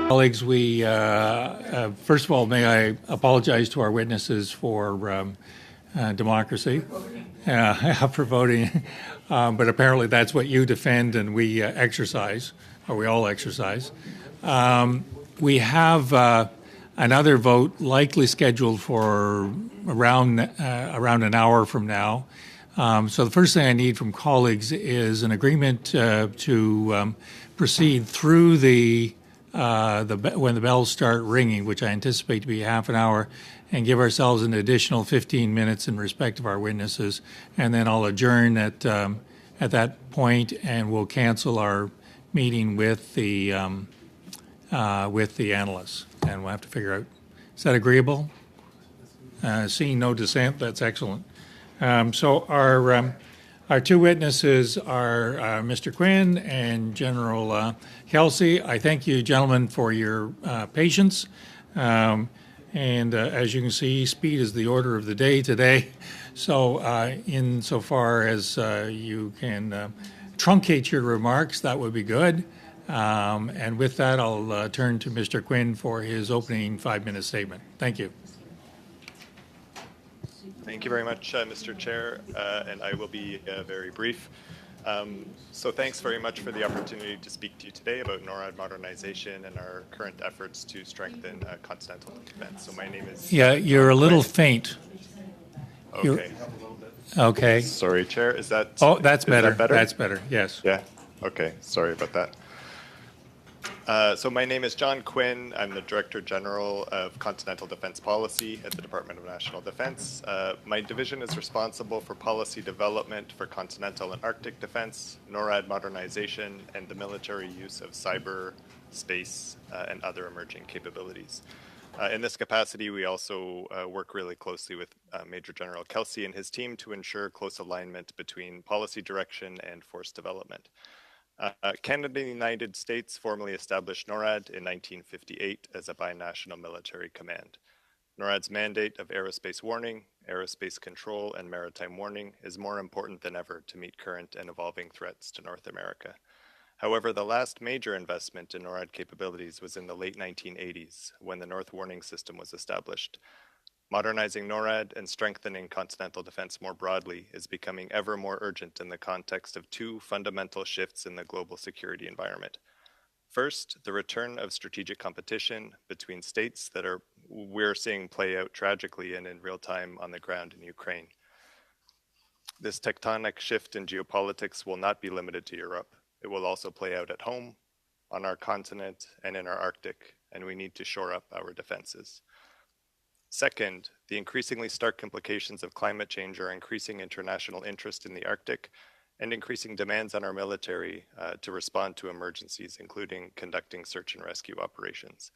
Colleagues, we first of all, may I apologize to our witnesses for democracy, for voting, but apparently that's what you defend and we exercise, or we all exercise. We have another vote likely scheduled for around an hour from now. So the first thing I need from colleagues is an agreement to proceed through when the bells start ringing, which I anticipate to be half an hour, and give ourselves an additional 15 minutes in respect of our witnesses, and then I'll adjourn at that point, and we'll cancel our meeting with the analysts, and we'll have to figure out, is that agreeable? Seeing no dissent, that's excellent. So our two witnesses are Mr. Quinn and General Kelsey. I thank you, gentlemen, for your patience. And as you can see, speed is the order of the day today. So insofar as you can truncate your remarks, that would be good. And with that, I'll turn to Mr. Quinn for his opening 5-minute statement. Thank you. Thank you very much, Mr. Chair, and I will be very brief. So thanks very much for the opportunity to speak to you today about NORAD modernization and our current efforts to strengthen continental defense. So my name is... Yeah, you're a little faint. Okay. Okay. Sorry, Chair. Is that... Oh, that's better. That better? That's better, yes. Yeah. Okay. Sorry about that. So my name is John Quinn. I'm the Director General of Continental Defense Policy at the Department of National Defense. My division is responsible for policy development for continental and Arctic defense, NORAD modernization, and the military use of cyber, space, and other emerging capabilities. In this capacity, we also work really closely with Major General Kelsey and his team to ensure close alignment between policy direction and force development. Canada and the United States formally established NORAD in 1958 as a binational military command. NORAD's mandate of aerospace warning, aerospace control, and maritime warning is more important than ever to meet current and evolving threats to North America. However, the last major investment in NORAD capabilities was in the late 1980s, when the North Warning System was established. Modernizing NORAD and strengthening continental defense more broadly is becoming ever more urgent in the context of two fundamental shifts in the global security environment. First, the return of strategic competition between states that we're seeing play out tragically and in real time on the ground in Ukraine. This tectonic shift in geopolitics will not be limited to Europe. It will also play out at home, on our continent, and in our Arctic, and we need to shore up our defenses. Second, the increasingly stark implications of climate change are increasing international interest in the Arctic and increasing demands on our military to respond to emergencies, including conducting search and rescue operations.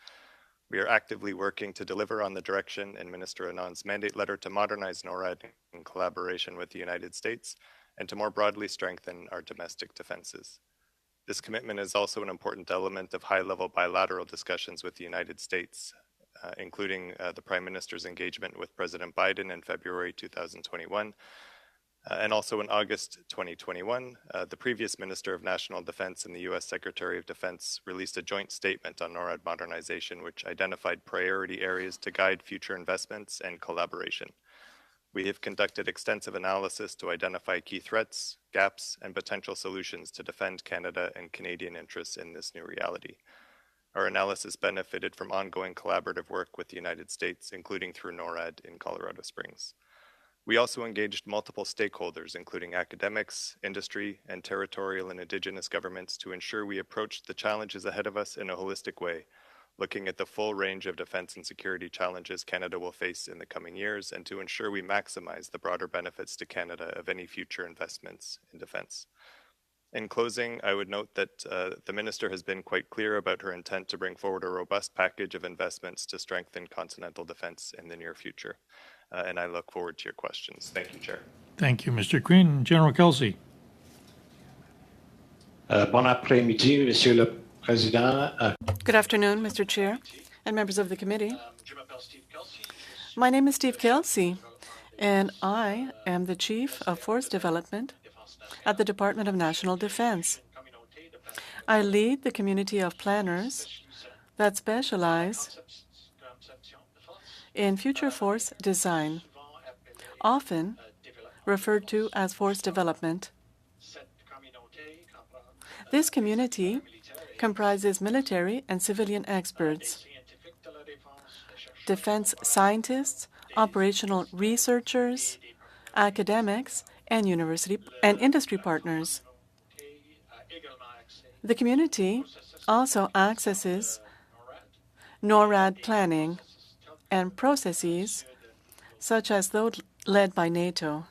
We are actively working to deliver on the direction in Minister Annon's mandate letter to modernize NORAD in collaboration with the United States and to more broadly strengthen our domestic defenses. This commitment is also an important element of high-level bilateral discussions with the United States, including the Prime Minister's engagement with President Biden in February 2021. And also in August 2021, the previous Minister of National Defense and the U.S. Secretary of Defense released a joint statement on NORAD modernization, which identified priority areas to guide future investments and collaboration. We have conducted extensive analysis to identify key threats, gaps, and potential solutions to defend Canada and Canadian interests in this new reality. Our analysis benefited from ongoing collaborative work with the United States, including through NORAD in Colorado Springs. We also engaged multiple stakeholders, including academics, industry, and territorial and Indigenous governments to ensure we approached the challenges ahead of us in a holistic way, looking at the full range of defense and security challenges Canada will face in the coming years, and to ensure we maximize the broader benefits to Canada of any future investments in defense. In closing, I would note that the Minister has been quite clear about her intent to bring forward a robust package of investments to strengthen continental defense in the near future. And I look forward to your questions. Thank you, Chair. Thank you, Mr. Quinn. General Kelsey. Bon après-midi, Monsieur le Président. Good afternoon, Mr. Chair and members of the committee. My name is Steve Kelsey, and I am the Chief of Force Development at the Department of National Defense. I lead the community of planners that specialize in future force design, often referred to as force development. This community comprises military and civilian experts, defense scientists, operational researchers, academics, and university and industry partners. The community also accesses NORAD planning and processes such as those led by NATO.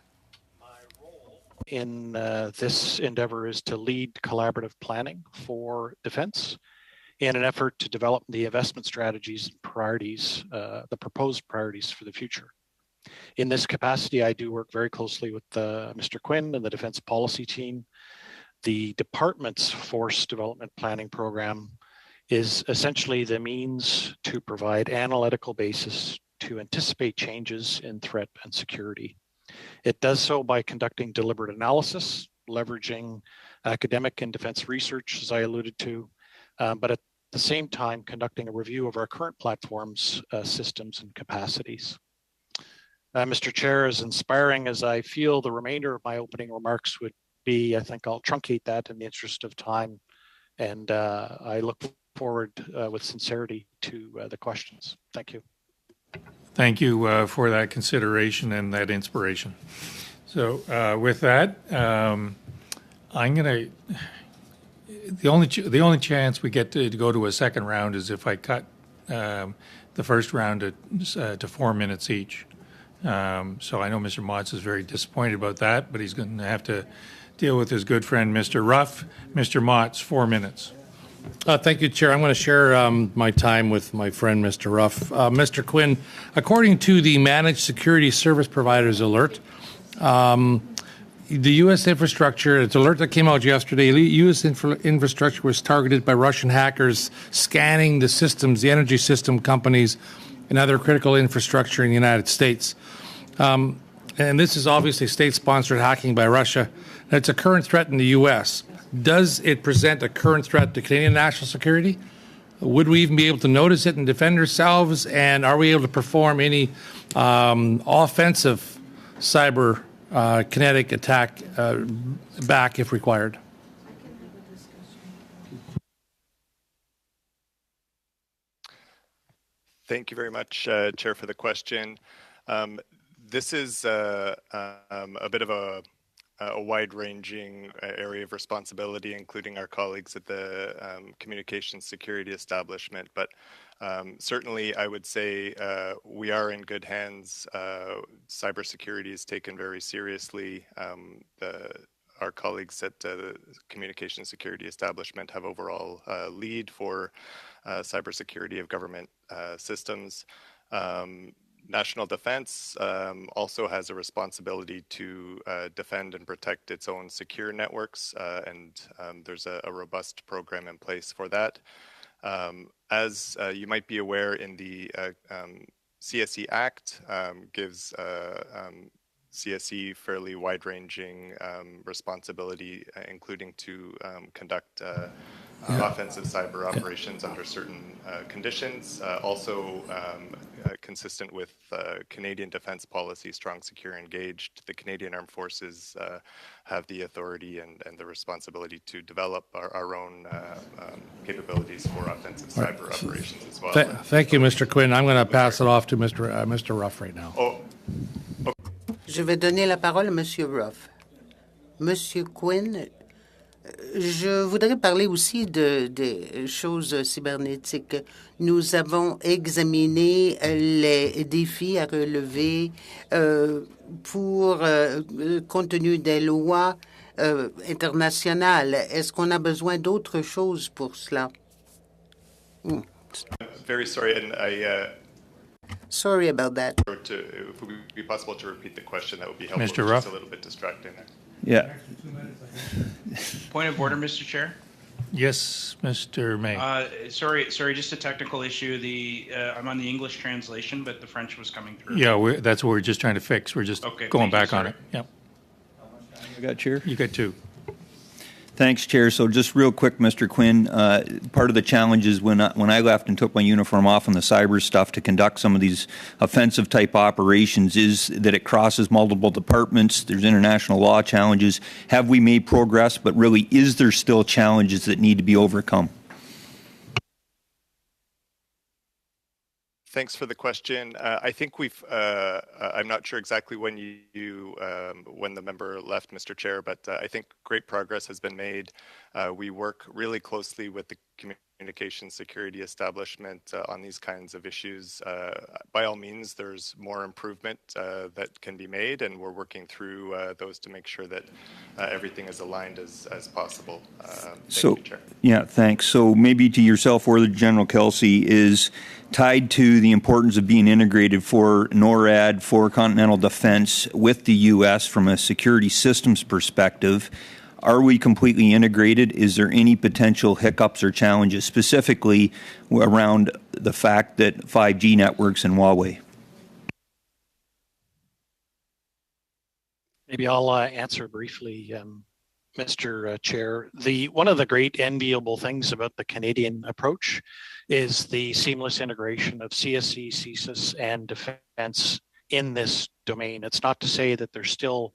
In this endeavor is to lead collaborative planning for defense in an effort to develop the investment strategies and priorities, the proposed priorities for the future. In this capacity, I do work very closely with Mr. Quinn and the Defense Policy Team. The department's force development planning program is essentially the means to provide analytical basis to anticipate changes in threat and security. It does so by conducting deliberate analysis, leveraging academic and defense research, as I alluded to, but at the same time conducting a review of our current platforms, systems, and capacities. Mr. Chair, as inspiring as I feel the remainder of my opening remarks would be, I think I'll truncate that in the interest of time, and I look forward with sincerity to the questions. Thank you. Thank you for that consideration and that inspiration. So with that, I'm going to. The only chance we get to go to a second round is if I cut the first round to 4 minutes each. So I know Mr. Motz is very disappointed about that, but he's going to have to deal with his good friend Mr. Ruff. Mr. Motz, 4 minutes. Thank you, Chair. I'm going to share my time with my friend, Mr. Ruff. Mr. Quinn, according to the Managed Security Service Providers Alert, the U.S. infrastructure, it's an alert that came out yesterday, U.S. infrastructure was targeted by Russian hackers scanning the systems, the energy system companies, and other critical infrastructure in the United States. And this is obviously state-sponsored hacking by Russia. And it's a current threat in the U.S. Does it present a current threat to Canadian national security? Would we even be able to notice it and defend ourselves? And are we able to perform any offensive cyber kinetic attack back if required? Thank you very much, Chair, for the question. This is a bit of a wide-ranging area of responsibility, including our colleagues at the Communications Security Establishment. But certainly, I would say we are in good hands. Cybersecurity is taken very seriously. Our colleagues at the Communications Security Establishment have overall lead for cybersecurity of government systems. National Defense also has a responsibility to defend and protect its own secure networks, and there's a robust program in place for that. As you might be aware, in the CSE Act gives CSE fairly wide-ranging responsibility, including to conduct offensive cyber operations under certain conditions. Also consistent with Canadian defense policy, strong, secure, engaged, the Canadian Armed Forces have the authority and the responsibility to develop our own capabilities for offensive cyber operations as well. Thank you, Mr. Quinn. I'm going to pass it off to Mr. Ruff right now. Je vais donner la parole à Monsieur Ruff. Monsieur Quinn, je voudrais parler aussi des choses cybernétiques. Nous avons examiné les défis à relever compte tenu des lois internationales. Est-ce qu'on a besoin d'autre chose pour cela? Very sorry, and Sorry about that. if it would be possible to repeat the question, that would be helpful. Mr. Ruff? It's just a little bit distracting there. Yeah. Point of order, Mr. Chair. Yes, Mr. May. Sorry, just a technical issue. I'm on the English translation, but the French was coming through. Yeah, that's what we're just trying to fix. We're just Okay, going thank you, back on sorry. it. Yep. I got Chair. You got two. Thanks, Chair. So just real quick, Mr. Quinn, part of the challenge is when I left and took my uniform off on the cyber stuff to conduct some of these offensive type operations is that it crosses multiple departments. There's international law challenges. Have we made progress? But really, is there still challenges that need to be overcome? Thanks for the question. I think I'm not sure exactly when when the member left, Mr. Chair, but I think great progress has been made. We work really closely with the communication security establishment on these kinds of issues. By all means, there's more improvement that can be made, and we're working through those to make sure that everything is aligned as possible. Thank you, Chair. Yeah, thanks. So maybe to yourself or the General Kelsey is tied to the importance of being integrated for NORAD, for continental defense with the U.S. from a security systems perspective. Are we completely integrated? Is there any potential hiccups or challenges, specifically around the fact that 5G networks and Huawei? Maybe I'll answer briefly, Mr. Chair. One of the great enviable things about the Canadian approach is the seamless integration of CSC, CSIS, and defense in this domain. It's not to say that there's still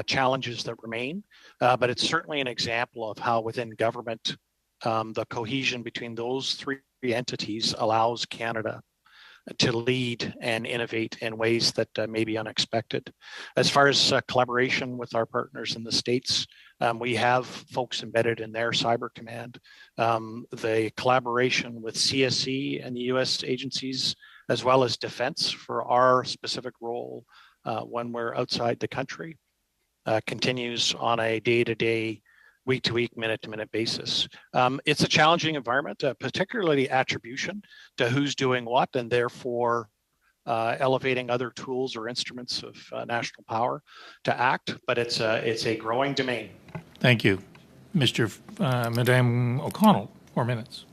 challenges that remain, but it's certainly an example of how within government the cohesion between those three entities allows Canada to lead and innovate in ways that may be unexpected. As far as collaboration with our partners in the States, we have folks embedded in their cyber command. The collaboration with CSC and the US agencies, as well as defense for our specific role when we're outside the country, continues on a day-to-day, week-to-week, minute-to-minute basis. It's a challenging environment, particularly attribution to who's doing what, and therefore elevating other tools or instruments of national power to act, but it's a growing domain. Thank you. Madame O'Connell, 4 minutes.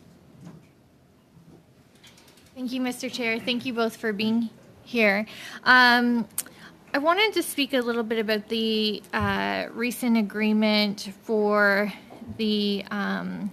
Thank you, Mr. Chair. Thank you both for being here. I wanted to speak a little bit about the recent agreement for the,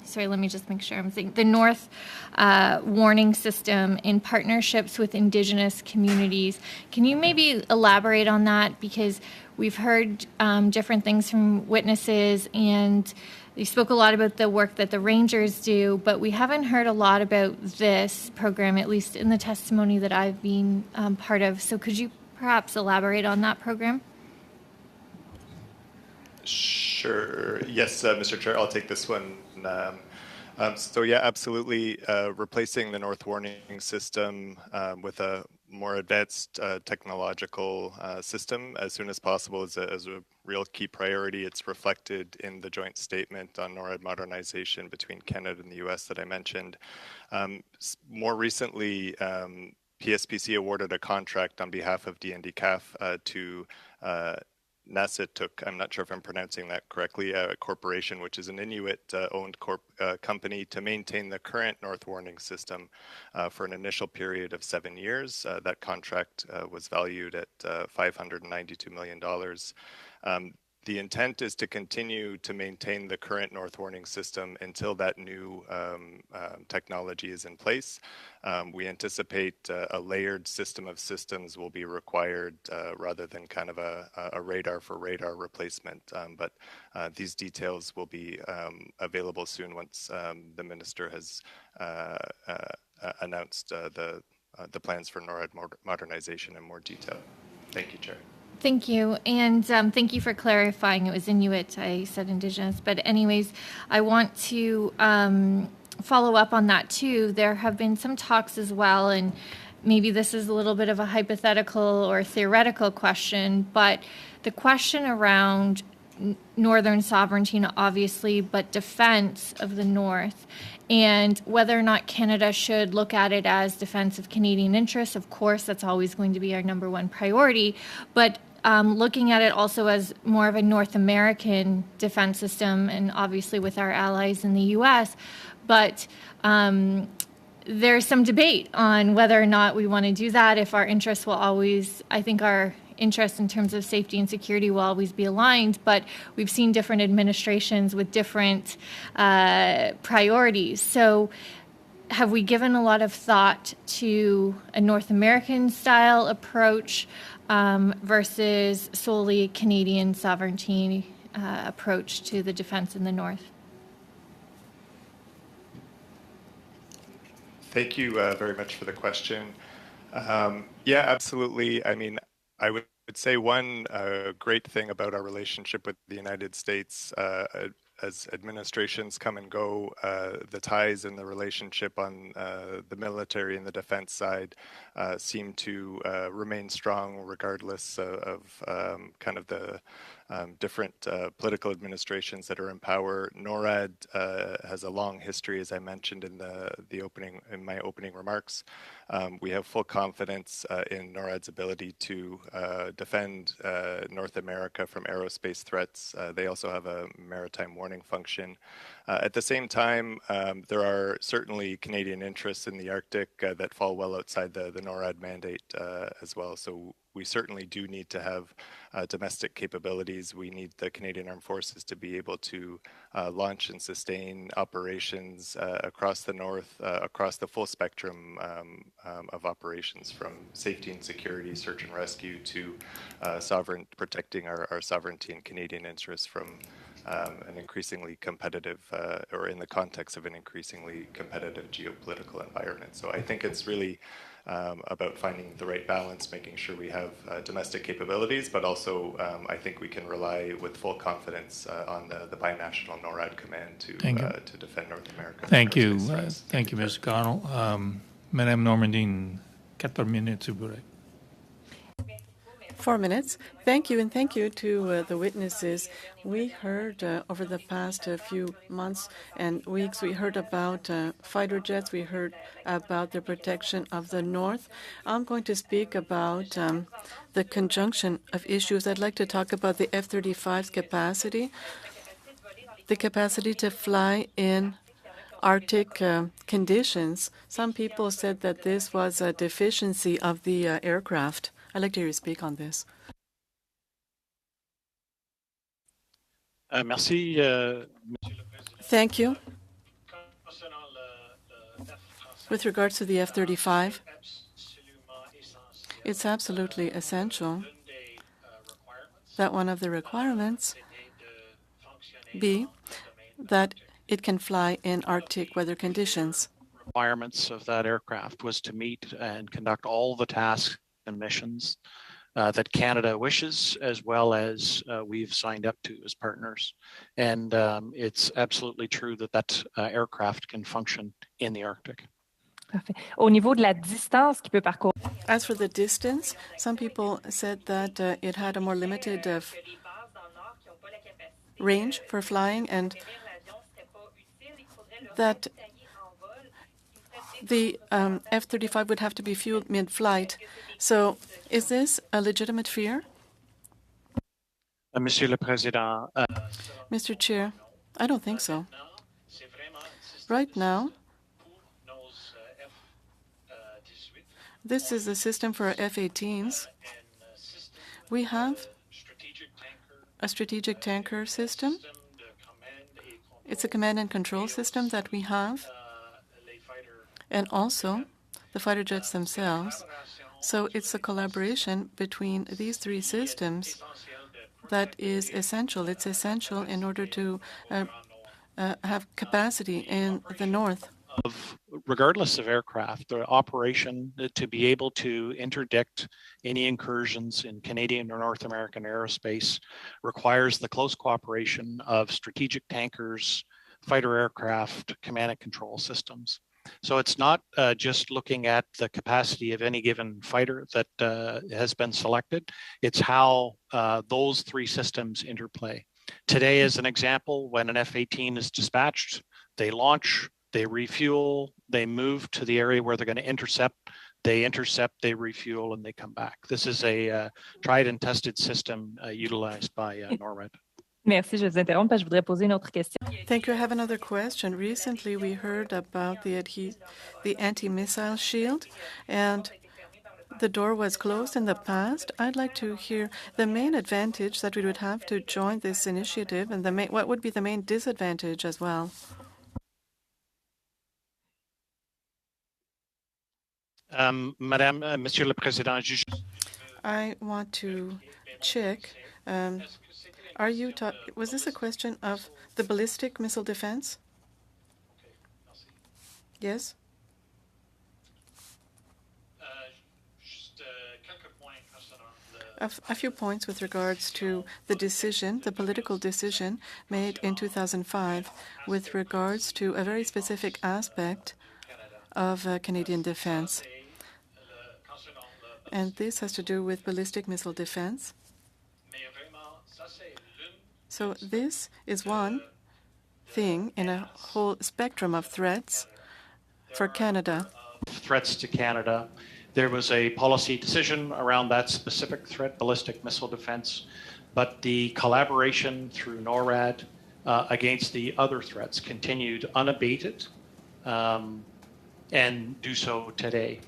sorry, let me just make sure I'm saying, the North Warning System in partnerships with Indigenous communities. Can you maybe elaborate on that? Because we've heard different things from witnesses, and you spoke a lot about the work that the Rangers do, but we haven't heard a lot about this program, at least in the testimony that I've been part of. So could you perhaps elaborate on that program? Sure. Yes, Mr. Chair, I'll take this one. So yeah, absolutely. Replacing the North Warning System with a more advanced technological system as soon as possible is a real key priority. It's reflected in the joint statement on NORAD modernization between Canada and the US that I mentioned. More recently, PSPC awarded a contract on behalf of DNDCAF to Nasituk, I'm not sure if I'm pronouncing that correctly, a corporation which is an Inuit-owned company to maintain the current North Warning System for an initial period of 7 years. That contract was valued at $592 million. The intent is to continue to maintain the current North Warning System until that new technology is in place. We anticipate a layered system of systems will be required rather than kind of a radar for radar replacement. But these details will be available soon once the minister has announced the plans for NORAD modernization in more detail. Thank you, Chair. Thank you. And thank you for clarifying it was Inuit. I said Indigenous. But anyways, I want to follow up on that too. There have been some talks as well, and maybe this is a little bit of a hypothetical or theoretical question, but the question around northern sovereignty, obviously, but defense of the North, and whether or not Canada should look at it as defense of Canadian interests. Of course, that's always going to be our number one priority, but looking at it also as more of a North American defense system, and obviously with our allies in the U.S., but there's some debate on whether or not we want to do that, if our interests will always, I think our interests in terms of safety and security will always be aligned, but we've seen different administrations with different priorities. So have we given a lot of thought to a North American style approach versus solely Canadian sovereignty approach to the defense in the North? Thank you very much for the question. Yeah, absolutely. I mean, I would say one great thing about our relationship with the United States, as administrations come and go, the ties and the relationship on the military and the defense side seem to remain strong regardless of kind of the different political administrations that are in power. NORAD has a long history, as I mentioned in my opening remarks. We have full confidence in NORAD's ability to defend North America from aerospace threats. They also have a maritime warning function. At the same time, there are certainly Canadian interests in the Arctic that fall well outside the NORAD mandate as well. So we certainly do need to have domestic capabilities. We need the Canadian Armed Forces to be able to launch and sustain operations across the North, across the full spectrum of operations, from safety and security, search and rescue, to protecting our sovereignty and Canadian interests from an increasingly competitive, or in the context of an increasingly competitive geopolitical environment. So I think it's really about finding the right balance, making sure we have domestic capabilities, but also I think we can rely with full confidence on the binational NORAD command to defend North America. Thank you. Thank you, Mr. Connell. Madame Normandine, 4 minutes, s'il vous plaît. 4 minutes. Thank you, and thank you to the witnesses. We heard over the past few months and weeks, we heard about fighter jets. We heard about the protection of the North. I'm going to speak about the conjunction of issues. I'd like to talk about the F-35's capacity, the capacity to fly in Arctic conditions. Some people said that this was a deficiency of the aircraft. I'd like to hear you speak on this. Merci. Thank you. With regards to the F-35, it's absolutely essential that one of the requirements be that it can fly in Arctic weather conditions. Requirements of that aircraft was to meet and conduct all the tasks and missions that Canada wishes, as well as we've signed up to as partners. And it's absolutely true that that aircraft can function in the Arctic. Parfait. Au niveau de la distance qu'il peut parcourir. As for the distance, some people said that it had a more limited range for flying, and that the F-35 would have to be fueled mid-flight. So is this a legitimate fear? Monsieur le Président. Mr. Chair, I don't think so. Right now, this is the system for our F-18s. We have a strategic tanker system. It's a command and control system that we have, and also the fighter jets themselves. So it's a collaboration between these three systems that is essential. It's essential in order to have capacity in the North. Regardless of aircraft, the operation to be able to interdict any incursions in Canadian or North American aerospace requires the close cooperation of strategic tankers, fighter aircraft, command and control systems. So it's not just looking at the capacity of any given fighter that has been selected. It's how those three systems interplay. Today, as an example, when an F-18 is dispatched, they launch, they refuel, they move to the area where they're going to intercept, they refuel, and they come back. This is a tried and tested system utilized by NORAD. Merci, je vous interromps parce que je voudrais poser une autre question. Thank you. I have another question. Recently, we heard about the anti-missile shield, and the door was closed in the past. I'd like to hear the main advantage that we would have to join this initiative and what would be the main disadvantage as well. Madame, Monsieur le Président, I want to check. Was this a question of the ballistic missile defense? Yes. A few points with regards to the decision, the political decision made in 2005 with regards to a very specific aspect of Canadian defense. And this has to do with ballistic missile defense. So this is one thing in a whole spectrum of threats for Canada. Threats to Canada. There was a policy decision around that specific threat, ballistic missile defense, but the collaboration through NORAD against the other threats continued unabated and do so today.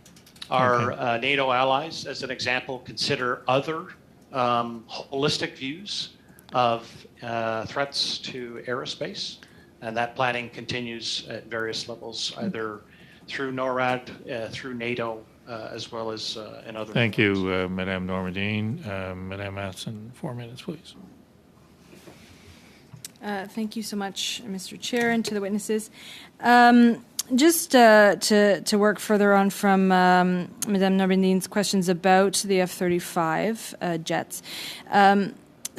Our NATO allies, as an example, consider other holistic views of threats to aerospace, and that planning continues at various levels, either through NORAD, through NATO, as well as in other. Thank you, Madame Normandin. Madame Matson, 4 minutes, please. Thank you so much, Mr. Chair, and to the witnesses. Just to work further on from Madame Normandin's questions about the F-35 jets.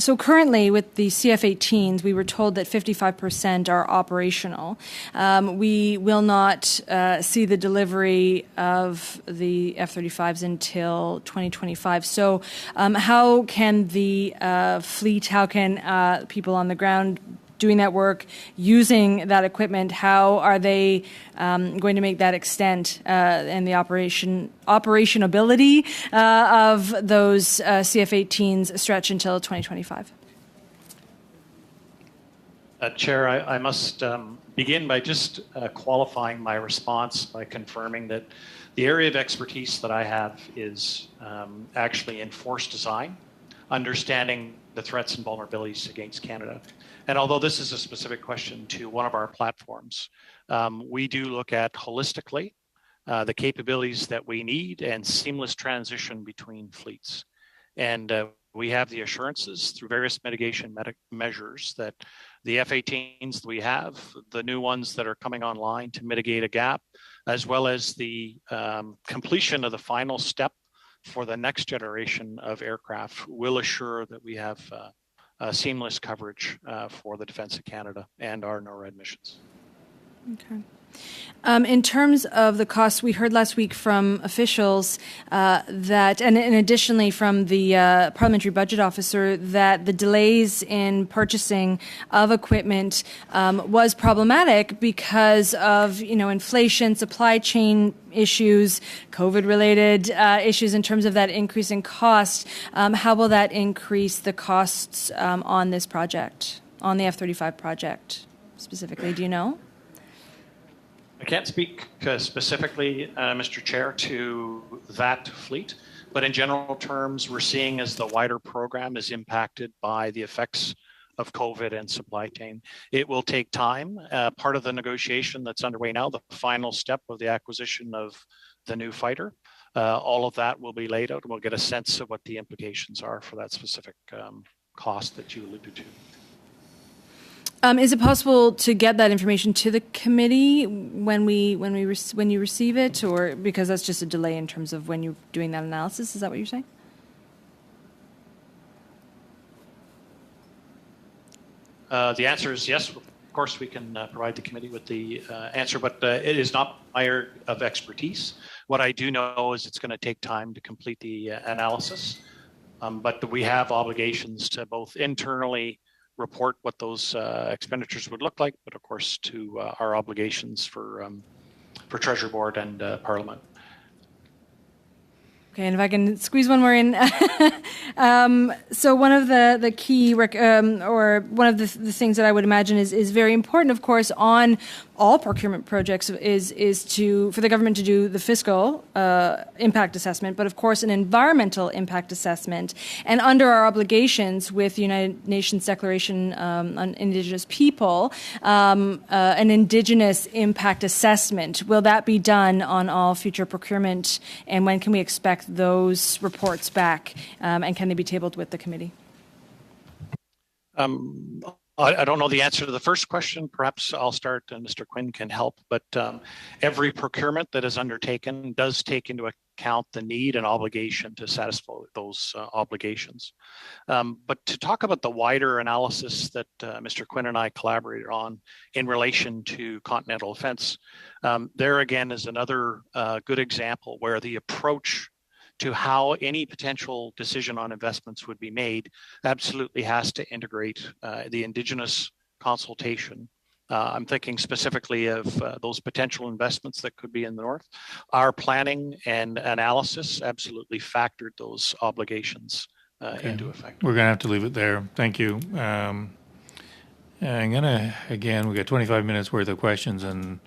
So currently, with the CF-18s, we were told that 55% are operational. We will not see the delivery of the F-35s until 2025. So how can the fleet, how can people on the ground doing that work, using that equipment, how are they going to make that extent and the operationability of those CF-18s stretch until 2025? Chair, I must begin by just qualifying my response by confirming that the area of expertise that I have is actually in force design, understanding the threats and vulnerabilities against Canada. And although this is a specific question to one of our platforms, we do look at holistically the capabilities that we need and seamless transition between fleets. And we have the assurances through various mitigation measures that the F-18s that we have, the new ones that are coming online to mitigate a gap, as well as the completion of the final step for the next generation of aircraft will assure that we have seamless coverage for the Defence of Canada and our NORAD missions. Okay. In terms of the costs, we heard last week from officials that, and additionally from the parliamentary budget officer, that the delays in purchasing of equipment was problematic because of, inflation, supply chain issues, COVID-related issues in terms of that increase in cost. How will that increase the costs on this project, on the F-35 project specifically? Do you know? I can't speak specifically, Mr. Chair, to that fleet, but in general terms, we're seeing as the wider program is impacted by the effects of COVID and supply chain. It will take time. Part of the negotiation that's underway now, the final step of the acquisition of the new fighter, all of that will be laid out and we'll get a sense of what the implications are for that specific cost that you alluded to. Is it possible to get that information to the committee when you receive it, or because that's just a delay in terms of when you're doing that analysis? Is that what you're saying? The answer is yes. Of course, we can provide the committee with the answer, but it is not my area of expertise. What I do know is it's going to take time to complete the analysis, but we have obligations to both internally report what those expenditures would look like, but of course to our obligations for Treasury Board and Parliament. Okay, and if I can squeeze one more in. So one of the key, or one of the things that I would imagine is very important, of course, on all procurement projects is for the government to do the fiscal impact assessment, but of course an environmental impact assessment. And under our obligations with the United Nations Declaration on Indigenous People, an Indigenous impact assessment. Will that be done on all future procurement, and when can we expect those reports back, and can they be tabled with the committee? I don't know the answer to the first question. Perhaps I'll start and Mr. Quinn can help. But every procurement that is undertaken does take into account the need and obligation to satisfy those obligations. But to talk about the wider analysis that Mr. Quinn and I collaborated on in relation to continental defense, there again is another good example where the approach to how any potential decision on investments would be made absolutely has to integrate the Indigenous consultation. I'm thinking specifically of those potential investments that could be in the north. Our planning and analysis absolutely factored those obligations into effect. We're going to have to leave it there. Thank you. I'm going to, again, we got 25 minutes worth of questions and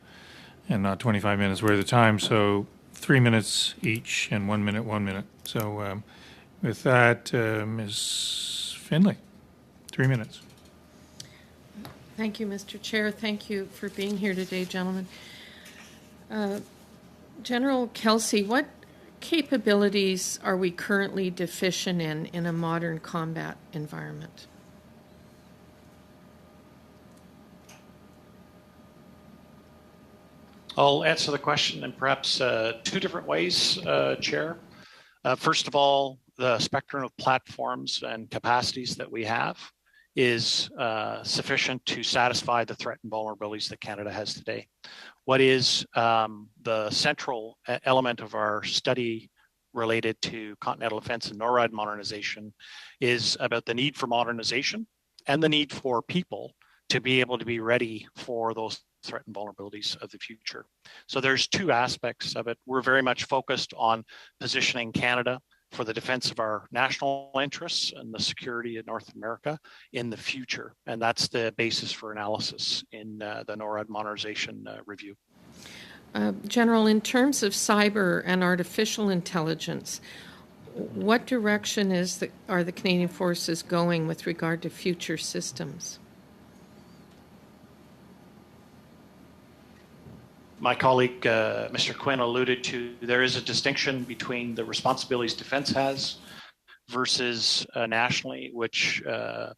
not 25 minutes worth of time. So 3 minutes each and 1 minute, 1 minute. So with that, Ms. Finley, 3 minutes. Thank you, Mr. Chair. Thank you for being here today, gentlemen. General Kelsey, what capabilities are we currently deficient in a modern combat environment? I'll answer the question in perhaps two different ways, Chair. First of all, the spectrum of platforms and capacities that we have is sufficient to satisfy the threat and vulnerabilities that Canada has today. What is the central element of our study related to continental defense and NORAD modernization is about the need for modernization and the need for people to be able to be ready for those threat and vulnerabilities of the future. So there's two aspects of it. We're very much focused on positioning Canada for the defense of our national interests and the security of North America in the future. And that's the basis for analysis in the NORAD modernization review. General, in terms of cyber and artificial intelligence, what direction are the Canadian forces going with regard to future systems? My colleague, Mr. Quinn, alluded to, there is a distinction between the responsibilities defense has versus nationally, which the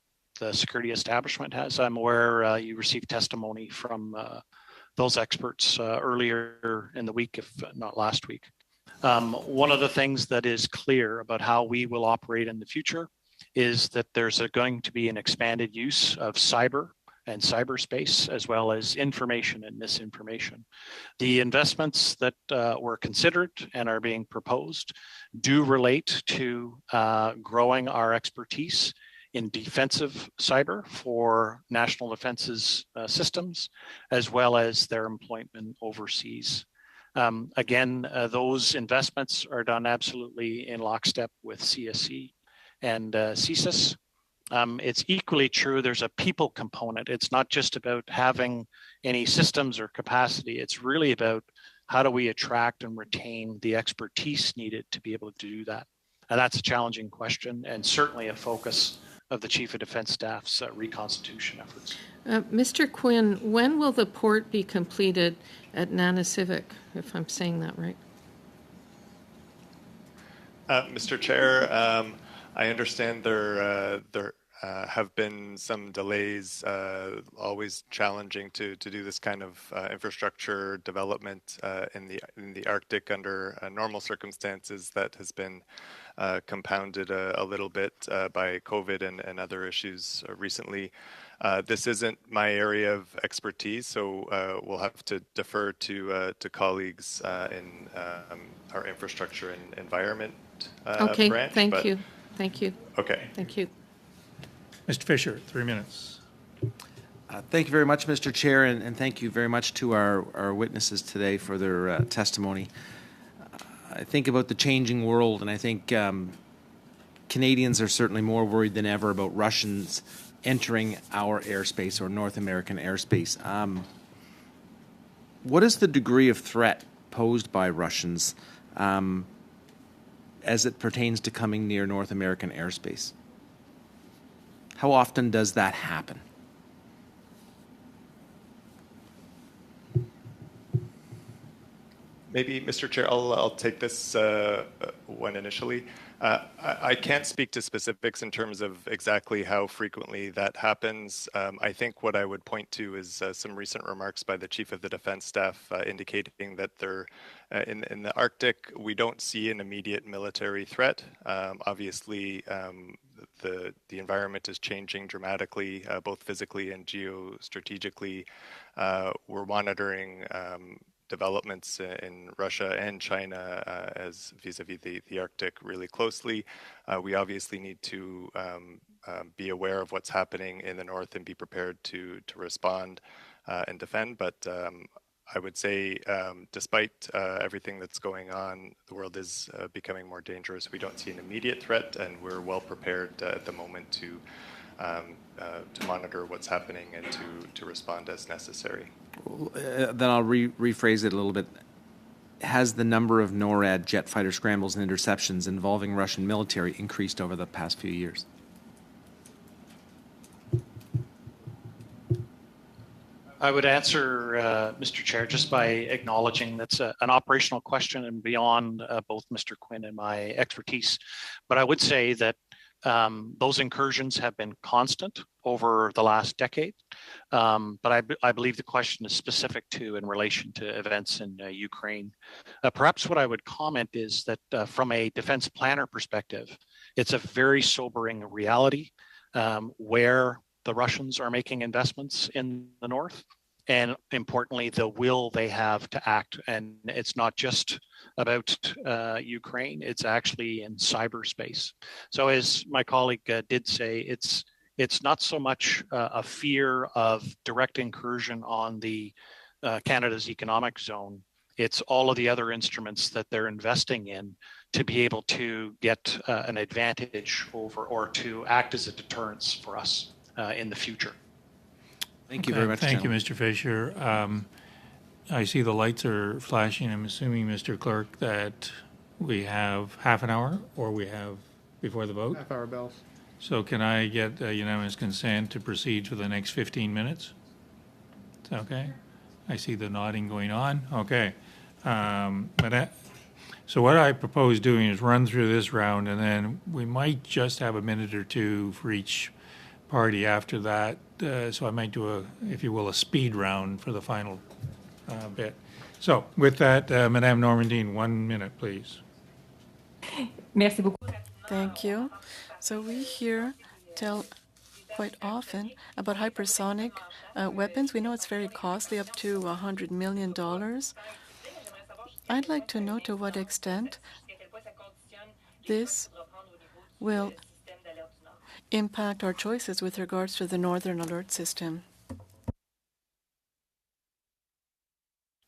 security establishment has. I'm aware you received testimony from those experts earlier in the week, if not last week. One of the things that is clear about how we will operate in the future is that there's going to be an expanded use of cyber and cyberspace, as well as information and misinformation. The investments that were considered and are being proposed do relate to growing our expertise in defensive cyber for national defense's systems, as well as their employment overseas. Again, those investments are done absolutely in lockstep with CSC and CSIS. It's equally true there's a people component. It's not just about having any systems or capacity. It's really about how do we attract and retain the expertise needed to be able to do that. And that's a challenging question and certainly a focus of the Chief of Defense Staff's reconstitution efforts. Mr. Quinn, when will the port be completed at Nanisivik, if I'm saying that right? Mr. Chair, I understand there have been some delays, always challenging to do this kind of infrastructure development in the Arctic under normal circumstances. That has been compounded a little bit by COVID and other issues recently. This isn't my area of expertise, so we'll have to defer to colleagues in our infrastructure and environment okay, branch. Thank you. Thank you. Okay. Thank you. Mr. Fisher, 3 minutes. Thank you very much, Mr. Chair, and thank you very much to our witnesses today for their testimony. I think about the changing world, and I think Canadians are certainly more worried than ever about Russians entering our airspace or North American airspace. What is the degree of threat posed by Russians as it pertains to coming near North American airspace? How often does that happen? Maybe, Mr. Chair, I'll take this one initially. I can't speak to specifics in terms of exactly how frequently that happens. I think what I would point to is some recent remarks by the Chief of the Defense Staff indicating that they're in the Arctic, we don't see an immediate military threat. Obviously, the environment is changing dramatically, both physically and geostrategically. We're monitoring developments in Russia and China as vis-a-vis the Arctic really closely. We obviously need to be aware of what's happening in the north and be prepared to respond and defend. But I would say, despite everything that's going on, the world is becoming more dangerous. We don't see an immediate threat, and we're well prepared at the moment to monitor what's happening and to respond as necessary. Then I'll rephrase it a little bit. Has the number of NORAD jet fighter scrambles and interceptions involving Russian military increased over the past few years? I would answer, Mr. Chair, just by acknowledging that's an operational question and beyond both Mr. Quinn and my expertise. But I would say that those incursions have been constant over the last decade. But I believe the question is specific to in relation to events in Ukraine. Perhaps what I would comment is that from a defense planner perspective, it's a very sobering reality where the Russians are making investments in the north, and importantly, the will they have to act. And it's not just about Ukraine, it's actually in cyberspace. So as my colleague did say, it's not so much a fear of direct incursion on the Canada's economic zone. It's all of the other instruments that they're investing in to be able to get an advantage over or to act as a deterrence for us in the future. Thank you very much. Thank you, Mr. Fisher. I see the lights are flashing. I'm assuming, Mr. Clerk, that we have half an hour or we have before the vote? Half-hour bells. So can I get unanimous consent to proceed for the next 15 minutes? Is that okay? I see the nodding going on. Okay. So what I propose doing is run through this round, and then we might just have a minute or two for each party after that. So I might do a, if you will, a speed round for the final bit. So with that, Madame Normandine, 1 minute, please. Merci beaucoup. Thank you. So we hear tell quite often about hypersonic weapons. We know it's very costly, up to $100 million. I'd like to know to what extent this will impact our choices with regards to the Northern Alert System.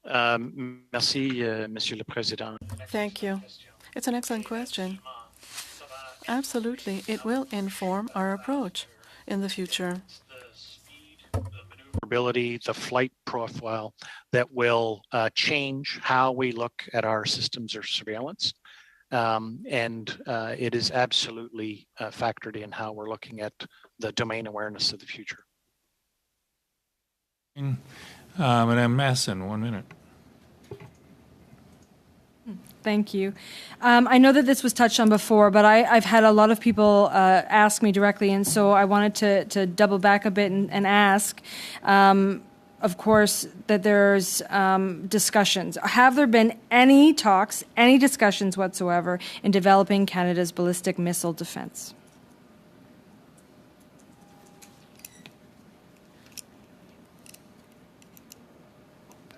Merci, Monsieur le Président. Thank you. It's an excellent question. Absolutely. It will inform our approach in the future. The flight profile that will change how we look at our systems of surveillance. And it is absolutely factored in how we're looking at the domain awareness of the future. Madame Masson, 1 minute. Thank you. I know that this was touched on before, but I've had a lot of people ask me directly, and so I wanted to double back a bit and ask, of course, that there's discussions. Have there been any talks, any discussions whatsoever in developing Canada's ballistic missile defense?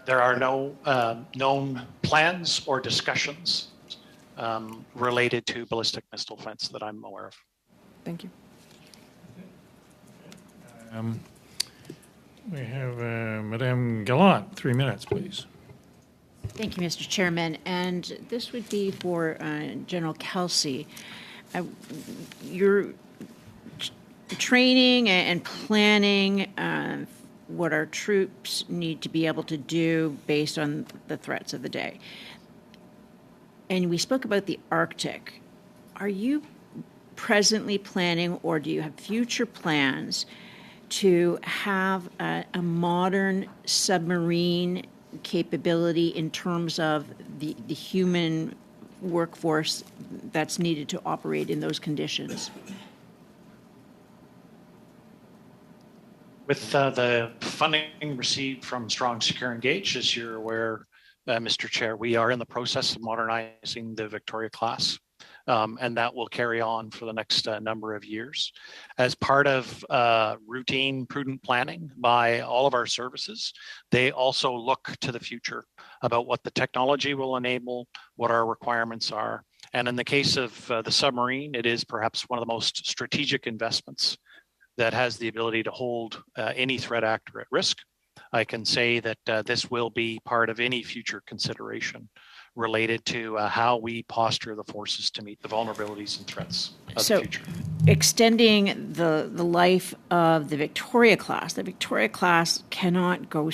There are no known plans or discussions related to ballistic missile defense that I'm aware of. Thank you. We have Madame Gallant, 3 minutes, please. Thank you, Mr. Chairman. And this would be for General Kelsey. Your training and planning what our troops need to be able to do based on the threats of the day. And we spoke about the Arctic. Are you presently planning, or do you have future plans to have a modern submarine capability in terms of the human workforce that's needed to operate in those conditions? With the funding received from Strong Secure Engage, as you're aware, Mr. Chair, we are in the process of modernizing the Victoria class, and that will carry on for the next number of years. As part of routine, prudent planning by all of our services, they also look to the future about what the technology will enable, what our requirements are. And in the case of the submarine, it is perhaps one of the most strategic investments that has the ability to hold any threat actor at risk. I can say that this will be part of any future consideration related to how we posture the forces to meet the vulnerabilities and threats of the future. Extending the life of the Victoria class cannot go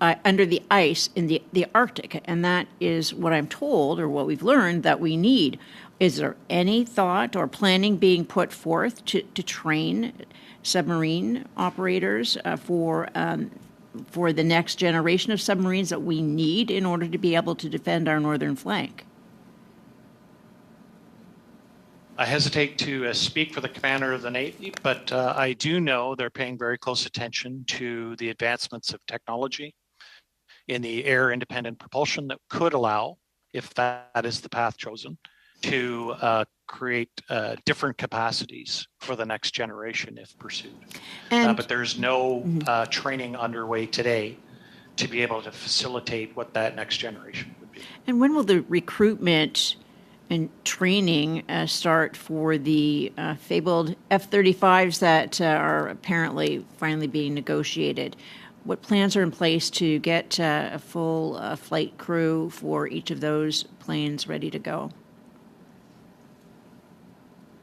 under the ice in the Arctic, and that is what I'm told, or what we've learned, that we need. Is there any thought or planning being put forth to train submarine operators for the next generation of submarines that we need in order to be able to defend our northern flank? I hesitate to speak for the commander of the Navy, but I do know they're paying very close attention to the advancements of technology in the air-independent propulsion that could allow, if that is the path chosen, to create different capacities for the next generation if pursued. But there's no training underway today to be able to facilitate what that next generation would be. And when will the recruitment and training start for the fabled F-35s that are apparently finally being negotiated? What plans are in place to get a full flight crew for each of those planes ready to go?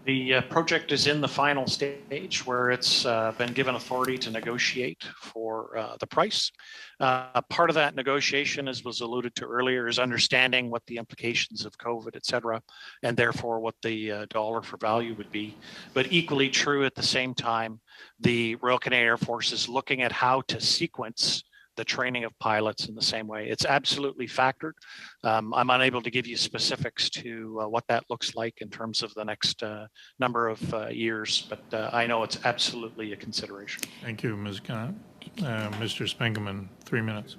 The project is in the final stage where it's been given authority to negotiate for the price. Part of that negotiation, as was alluded to earlier, is understanding what the implications of COVID, et cetera, and therefore what the dollar for value would be. But equally true at the same time, the Royal Canadian Air Force is looking at how to sequence the training of pilots in the same way. It's absolutely factored. I'm unable to give you specifics to what that looks like in terms of the next number of years, but I know it's absolutely a consideration. Thank you, Ms. Kennett. Mr. Spinkelman, 3 minutes.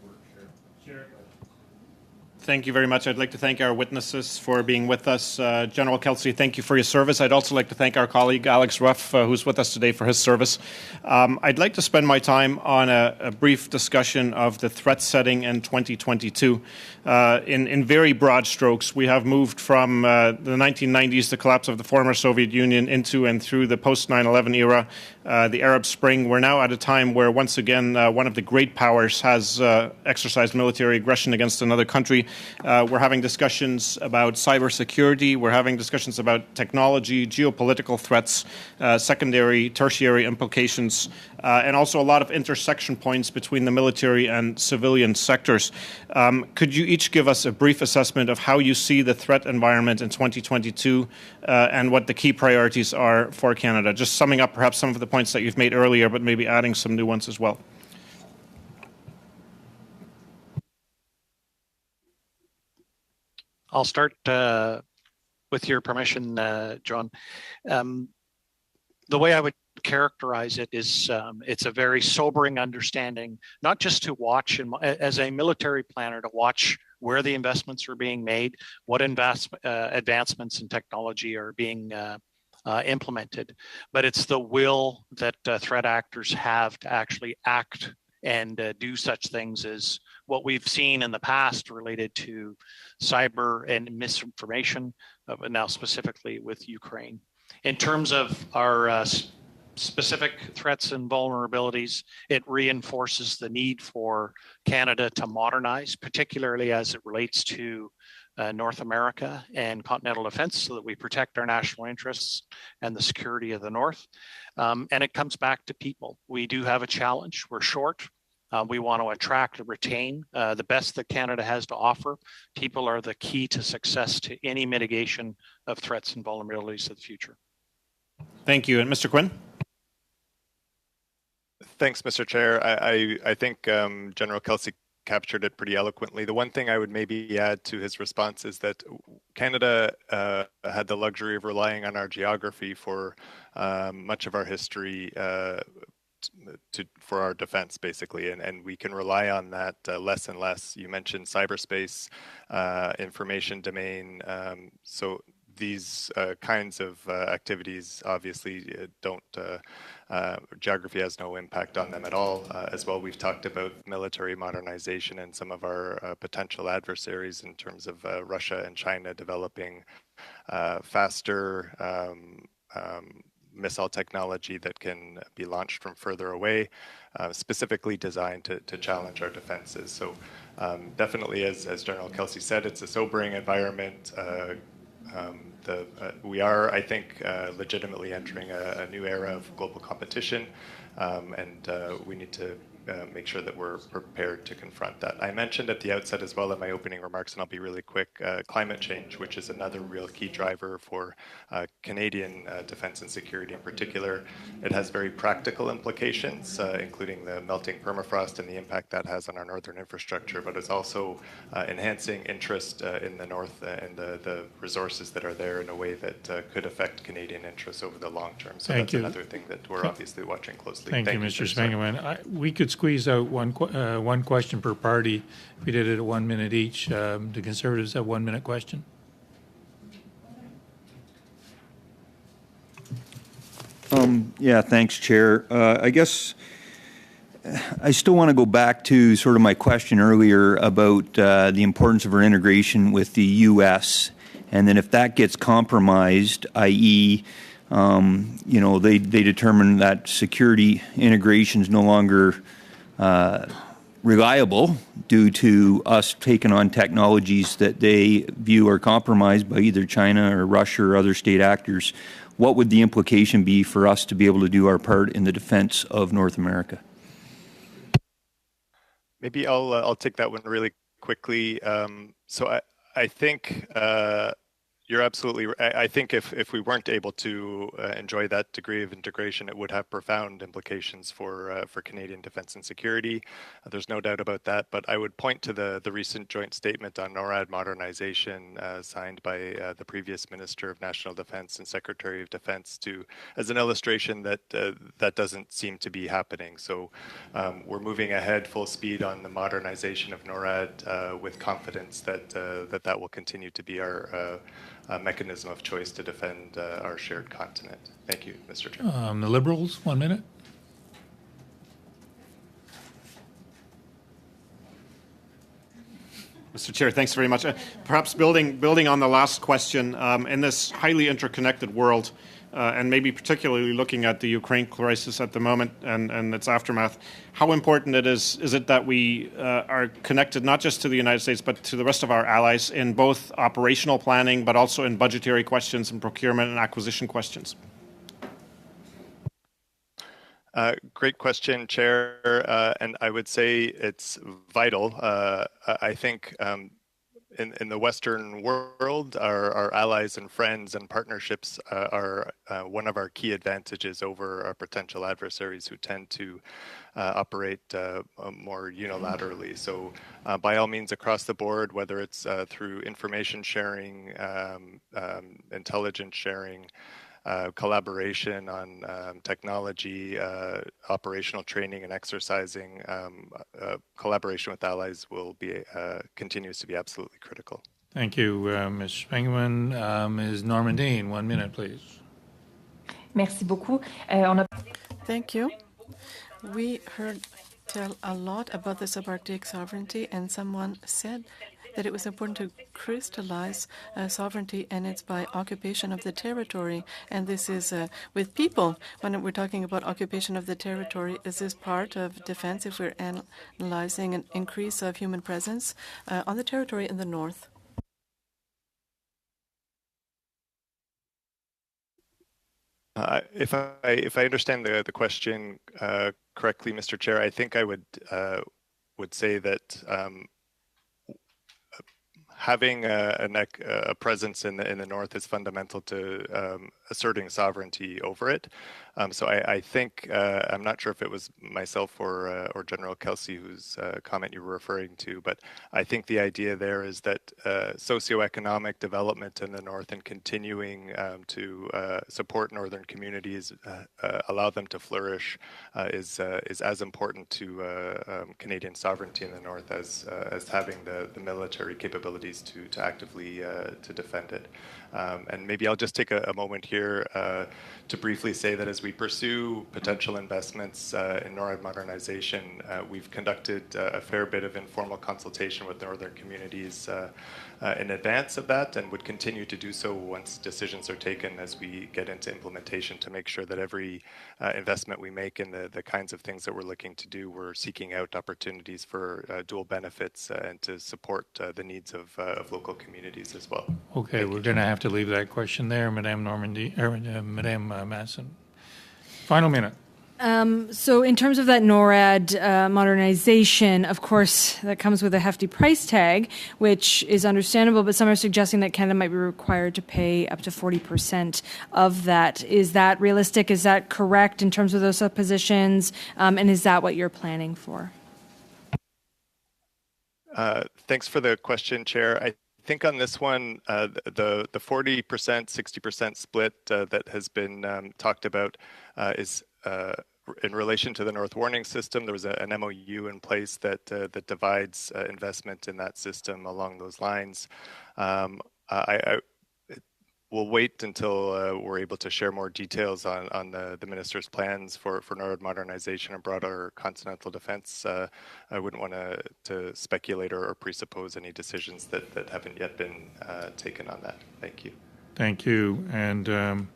Thank you very much. I'd like to thank our witnesses for being with us. General Kelsey, thank you for your service. I'd also like to thank our colleague Alex Ruff, who's with us today, for his service. I'd like to spend my time on a brief discussion of the threat setting in 2022. In very broad strokes, we have moved from the 1990s, the collapse of the former Soviet Union, into and through the post-9/11 era, the Arab Spring. We're now at a time where, once again, one of the great powers has exercised military aggression against another country. We're having discussions about cybersecurity. We're having discussions about technology, geopolitical threats, secondary, tertiary implications, and also a lot of intersection points between the military and civilian sectors. Could you each give us a brief assessment of how you see the threat environment in 2022 and what the key priorities are for Canada? Just summing up perhaps some of the points that you've made earlier, but maybe adding some new ones as well. I'll start with your permission, John. The way I would characterize it is it's a very sobering understanding, not just to watch, as a military planner, to watch where the investments are being made, what advancements in technology are being implemented, but it's the will that threat actors have to actually act and do such things as what we've seen in the past related to cyber and misinformation, but now specifically with Ukraine. In terms of our specific threats and vulnerabilities. It reinforces the need for Canada to modernize, particularly as it relates to North America and continental defense, so that we protect our national interests and the security of the North. And it comes back to people. We do have a challenge. We're short. We want to attract and retain the best that Canada has to offer. People are the key to success to any mitigation of threats and vulnerabilities of the future. Thank you. And Mr. Quinn? Thanks, Mr. Chair. I think General Kelsey captured it pretty eloquently. The one thing I would maybe add to his response is that Canada had the luxury of relying on our geography for much of our history for our defense, basically, and we can rely on that less and less. You mentioned cyberspace, information domain, so these kinds of activities obviously don't, geography has no impact on them at all. As well, we've talked about military modernization and some of our potential adversaries in terms of Russia and China developing faster missile technology that can be launched from further away, specifically designed to challenge our defenses. So definitely, as General Kelsey said, it's a sobering environment. We are, I think, legitimately entering a new era of global competition, and we need to make sure that we're prepared to confront that. I mentioned at the outset as well in my opening remarks, and I'll be really quick, climate change, which is another real key driver for Canadian defense and security in particular. It has very practical implications, including the melting permafrost and the impact that has on our northern infrastructure, but it's also enhancing interest in the north and the resources that are there in a way that could affect Canadian interests over the long term. So that's another thing that we're obviously watching closely. Thank you, Mr. Spangeman. We could squeeze out one question per party if we did it at 1 minute each. The Conservatives have 1 minute question. Yeah, thanks, Chair. I guess I still want to go back to sort of my question earlier about the importance of our integration with the U.S. And then if that gets compromised, i.e., they determine that security integration is no longer reliable due to us taking on technologies that they view are compromised by either China or Russia or other state actors. What would the implication be for us to be able to do our part in the defense of North America? Maybe I'll take that one really quickly. So I think you're absolutely right. I think if we weren't able to enjoy that degree of integration, it would have profound implications for Canadian defense and security. There's no doubt about that. But I would point to the recent joint statement on NORAD modernization signed by the previous Minister of National Defense and Secretary of Defense as an illustration that that doesn't seem to be happening. So we're moving ahead full speed on the modernization of NORAD with confidence that that will continue to be our mechanism of choice to defend our shared continent. Thank you, Mr. Chair. The Liberals, 1 minute. Mr. Chair, thanks very much. Perhaps building on the last question, in this highly interconnected world, and maybe particularly looking at the Ukraine crisis at the moment and its aftermath, how important is it that we are connected not just to the United States but to the rest of our allies in both operational planning but also in budgetary questions and procurement and acquisition questions? Great question, Chair, and I would say it's vital. I think in the Western world, our allies and friends and partnerships are one of our key advantages over our potential adversaries who tend to operate more unilaterally. So by all means, across the board, whether it's through information sharing, intelligence sharing, collaboration on technology, operational training and exercising, collaboration with allies will be continues to be absolutely critical. Thank you, Ms. Spangman. Ms. Normandine, 1 minute, please. Merci beaucoup. Thank you. We heard tell a lot about the subarctic sovereignty, and someone said that it was important to crystallize sovereignty, and it's by occupation of the territory. And this is with people. When we're talking about occupation of the territory, is this part of defense if we're analyzing an increase of human presence on the territory in the north? If I understand the question correctly, Mr. Chair, I think I would say that having a presence in the north is fundamental to asserting sovereignty over it. So I think I'm not sure if it was myself or General Kelsey whose comment you were referring to, but I think the idea there is that socioeconomic development in the north and continuing to support northern communities, allow them to flourish, is as important to Canadian sovereignty in the north as having the military capabilities to actively to defend it. And maybe I'll just take a moment here to briefly say that as we pursue potential investments in NORAD modernization, we've conducted a fair bit of informal consultation with northern communities in advance of that, and would continue to do so once decisions are taken as we get into implementation, to make sure that every investment we make in the kinds of things that we're looking to do, we're seeking out opportunities for dual benefits and to support the needs of local communities as well. Okay, we're going to have to leave that question there, Madame Normandy, or Madame Masson. Final minute. So in terms of that NORAD modernization, of course, that comes with a hefty price tag, which is understandable, but some are suggesting that Canada might be required to pay up to 40% of that. Is that realistic? Is that correct in terms of those suppositions? And is that what you're planning for? Thanks for the question, Chair. I think on this one, the 40%, 60% split that has been talked about is in relation to the North Warning System. There was an MOU in place that divides investment in that system along those lines. We'll wait until we're able to share more details on the minister's plans for NORAD modernization and broader continental defense. I wouldn't want to speculate or presuppose any decisions that haven't yet been taken on that. Thank you. Thank you. And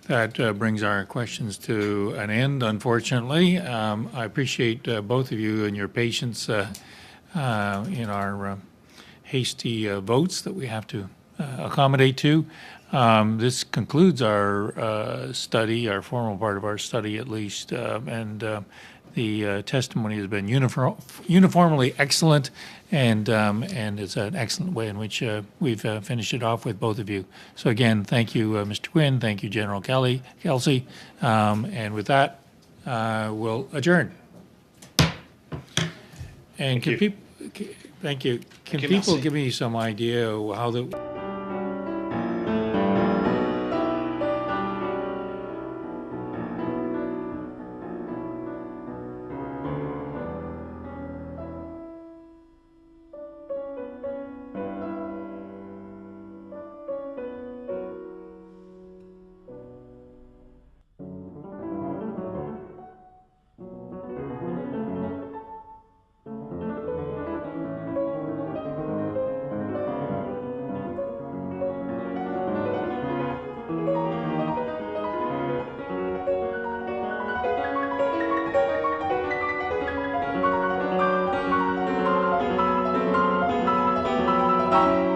that brings our questions to an end, unfortunately. I appreciate both of you and your patience in our hasty votes that we have to accommodate to. This concludes our study, our formal part of our study at least, and the testimony has been uniformly excellent, and it's an excellent way in which we've finished it off with both of you. So again, thank you, Mr. Quinn, thank you, General Kelsey, and with that, we'll adjourn. And can people, thank you. Can people give me some idea how the Thank you.